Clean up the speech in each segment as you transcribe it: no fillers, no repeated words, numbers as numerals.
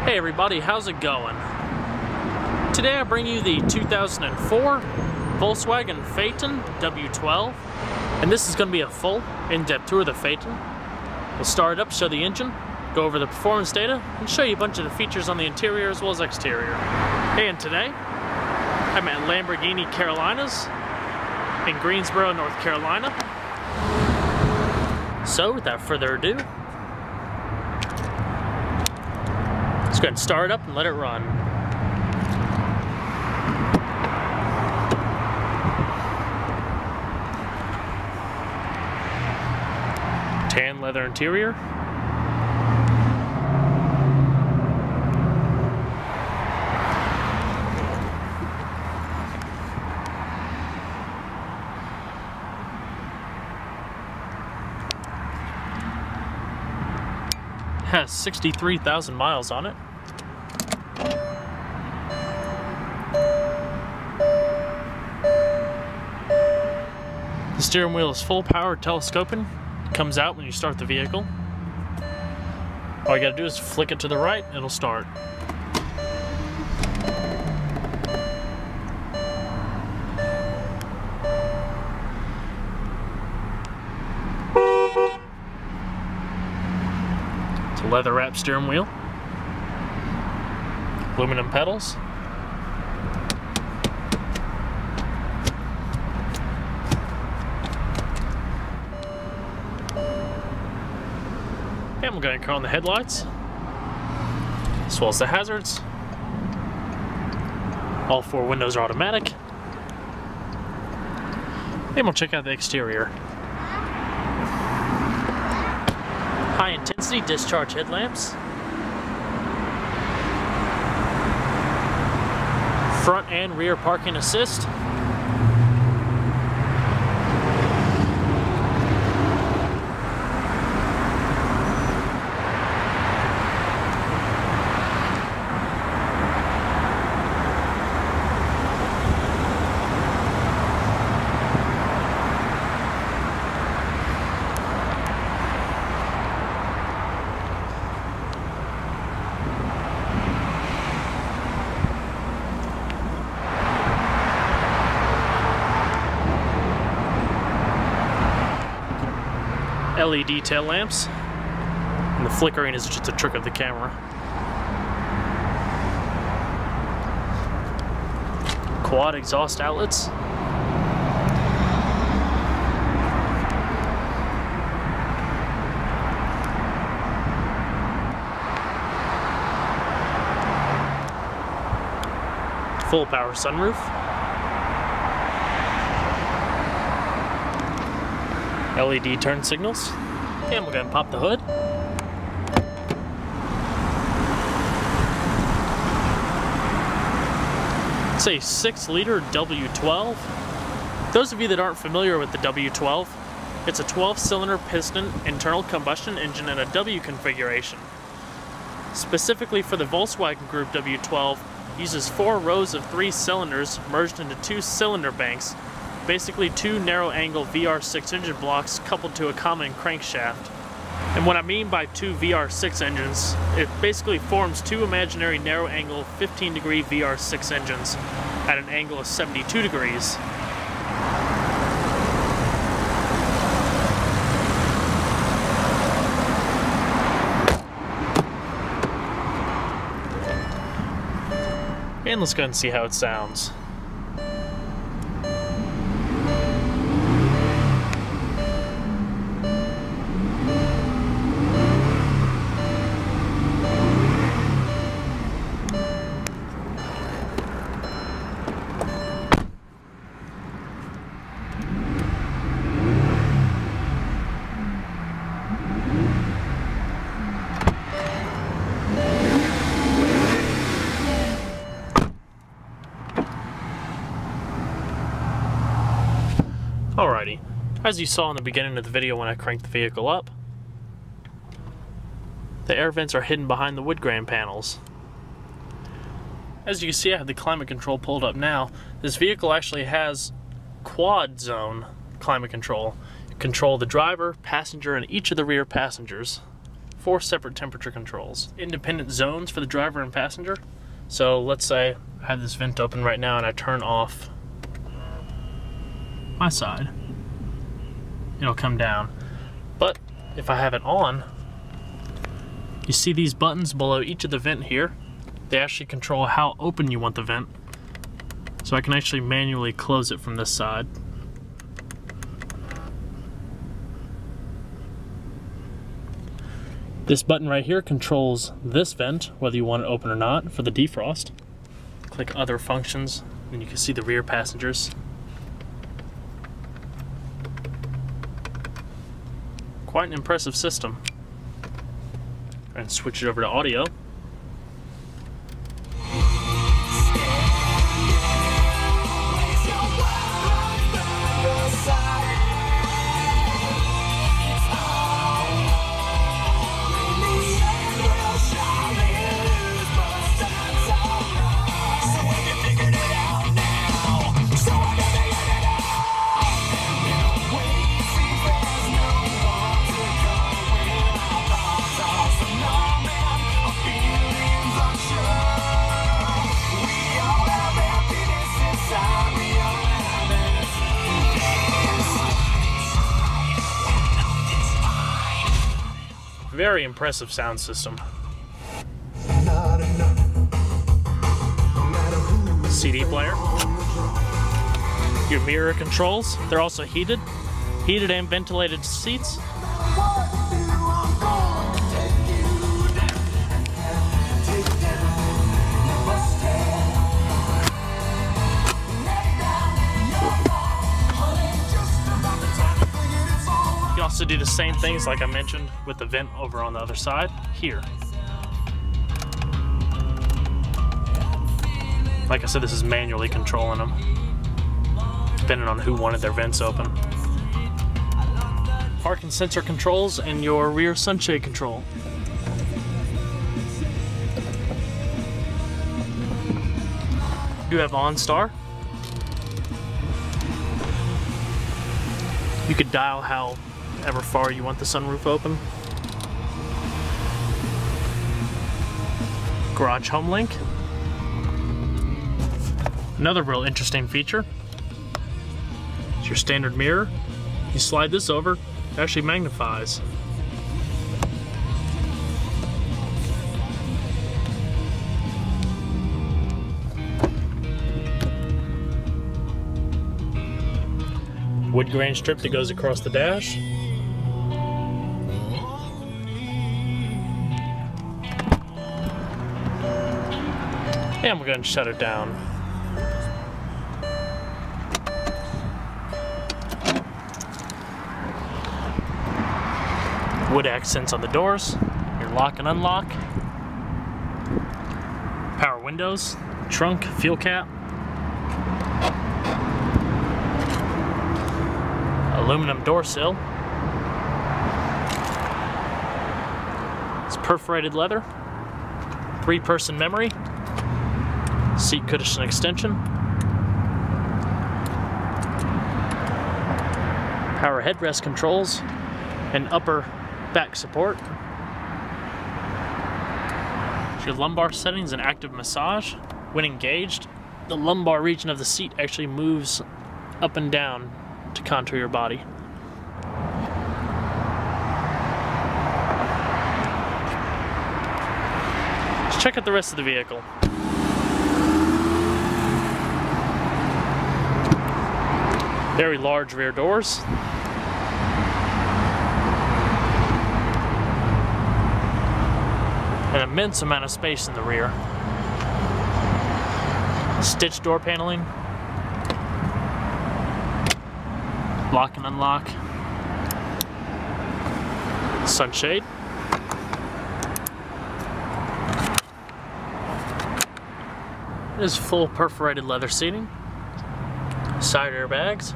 Hey everybody, how's it going? Today I bring you the 2004 Volkswagen Phaeton W12, and this is going to be a full in-depth tour of the Phaeton. We'll start it up, show the engine, go over the performance data, and show you a bunch of the features on the interior as well as exterior. And today, I'm at Lamborghini Carolinas in Greensboro, North Carolina. So without further ado, let's go ahead and start it up and let it run. Tan leather interior. Has 63,000 miles on it. The steering wheel is full power telescoping. It comes out when you start the vehicle. All you gotta do is flick it to the right, it'll start. It's a leather wrapped steering wheel. Aluminum pedals. And we're going to turn on the headlights, as well as the hazards. All four windows are automatic. And we'll check out the exterior. High intensity discharge headlamps. Front and rear parking assist. LED tail lamps, and the flickering is just a trick of the camera. Quad exhaust outlets. Full power sunroof. LED turn signals. And we're going to pop the hood. It's a 6-liter W12. Those of you that aren't familiar with the W12, it's a 12-cylinder piston internal combustion engine in a W configuration. Specifically for the Volkswagen Group W12, uses 4 rows of 3 cylinders merged into 2 cylinder banks. Basically 2 narrow-angle VR6 engine blocks coupled to a common crankshaft. And what I mean by 2 VR6 engines, it basically forms 2 imaginary narrow-angle 15-degree VR6 engines at an angle of 72 degrees. And let's go and see how it sounds. Alrighty, as you saw in the beginning of the video when I cranked the vehicle up, the air vents are hidden behind the wood grain panels. As you can see, I have the climate control pulled up now. This vehicle actually has quad zone climate control. You control the driver, passenger, and each of the rear passengers. 4 separate temperature controls. Independent zones for the driver and passenger. So let's say I have this vent open right now and I turn off my side. It'll come down. But if I have it on, you see these buttons below each of the vent here. They actually control how open you want the vent. So I can actually manually close it from this side. This button right here controls this vent, whether you want it open or not, for the defrost. Click other functions, and you can see the rear passengers. Quite an impressive system. And switch it over to audio. Very impressive sound system. CD player. Your mirror controls, they're also heated and ventilated seats. You also do the same things like I mentioned with the vent over on the other side here. Like I said, this is manually controlling them, depending on who wanted their vents open. Parking sensor controls and your rear sunshade control. You have OnStar. You could dial however far you want the sunroof open. Garage Home Link. Another real interesting feature is your standard mirror. You slide this over, it actually magnifies. Wood grain strip that goes across the dash. And we're going to shut it down. Wood accents on the doors, your lock and unlock, power windows, trunk, fuel cap, aluminum door sill, it's perforated leather, 3-person memory, seat cushion extension, power headrest controls, and upper back support. Your lumbar settings and active massage. When engaged, the lumbar region of the seat actually moves up and down to contour your body. Let's check out the rest of the vehicle. Very large rear doors. An immense amount of space in the rear. Stitched door paneling. Lock and unlock. Sunshade. It is full perforated leather seating. Side airbags.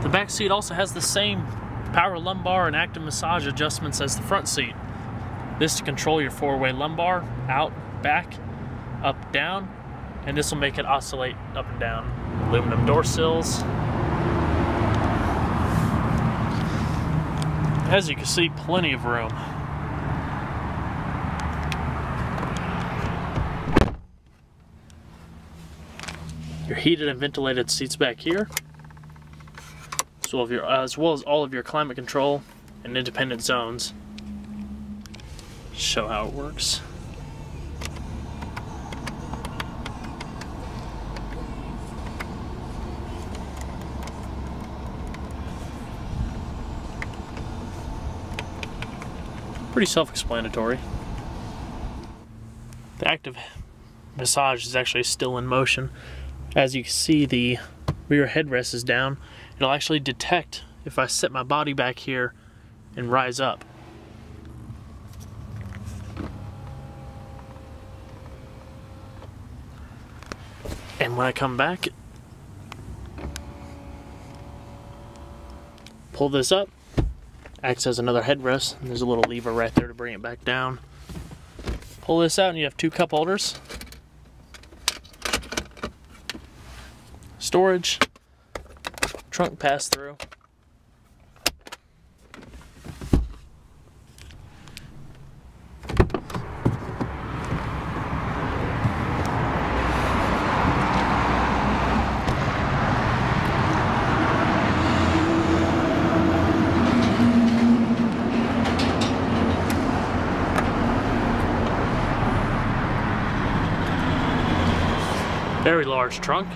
The back seat also has the same power lumbar and active massage adjustments as the front seat. This to control your 4-way lumbar, out, back, up, down, and this will make it oscillate up and down. Aluminum door sills. As you can see, plenty of room. your heated and ventilated seats back here, as well as all of your climate control and independent zones. Show how it works. Pretty self-explanatory. The active massage is actually still in motion. As you can see, the rear headrest is down. It'll actually detect if I set my body back here and rise up. And when I come back, pull this up, acts as another headrest, and there's a little lever right there to bring it back down. Pull this out and you have two cup holders, storage, trunk pass-through, very large trunk.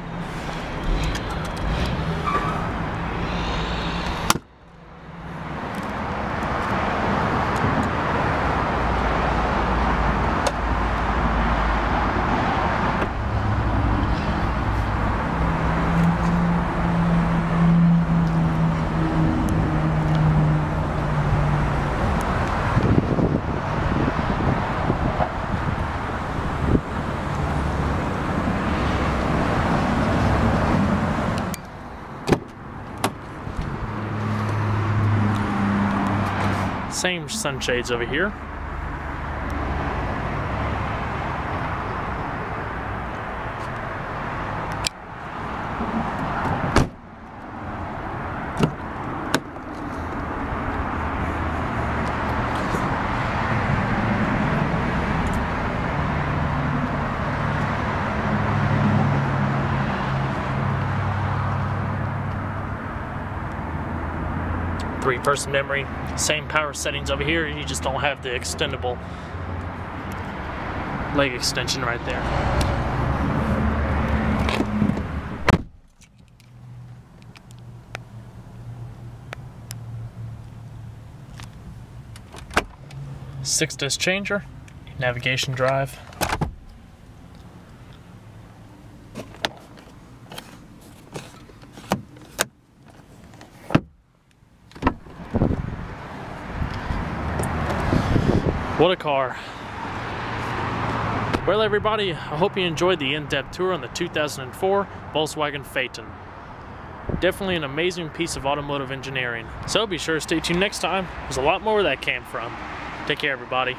Same sunshades over here. Three-person memory, same power settings over here, you just don't have the extendable leg extension right there. Six-disc changer, navigation drive. What a car. Well, everybody, I hope you enjoyed the in-depth tour on the 2004 Volkswagen Phaeton. Definitely an amazing piece of automotive engineering. So be sure to stay tuned next time. There's a lot more where that came from. Take care, everybody.